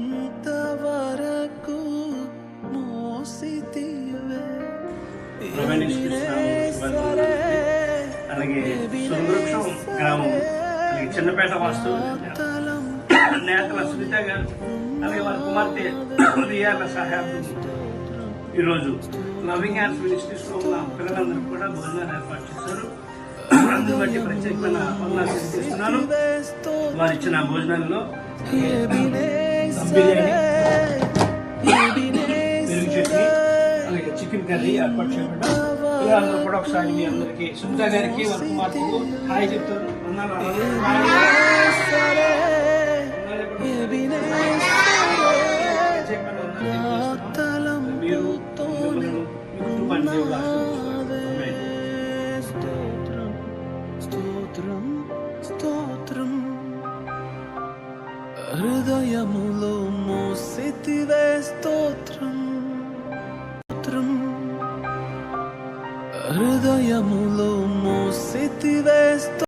ఇంతవరకు మోసితివే అలాగే సుందృక్షం గ్రామం, అలాగే చిన్నపేట వాస్తు నేతల సునీత గారు, అలాగే వారి కుమార్తె రియాల సహాయం ఈరోజు లవింగ్ హ్యాండ్స్ మినిస్ట్రీస్ లో ఉన్న పిల్లలందరూ కూడా భోజనాలు ఏర్పాటు చేశారు. అందుని బట్టి ప్రత్యేకమైన వందనాలు తెలియజేస్తున్నాను. వారు ఇచ్చిన భోజనాలలో బిర్యానీ, పెరుగు చట్నీ, అలాగే చికెన్ కర్రీ ఏర్పాటు చేయబడ్డా. పిల్లలందరూ కూడా ఒకసారి మీ అందరికీ సునీత గారికి వారి కుమార్తెకు హాయ్ చెప్తారు. మీరు కుటుంబాన్ని దేవుడు హృదయములో మోసితివే స్తోత్రం, హృదయములో మోసితివే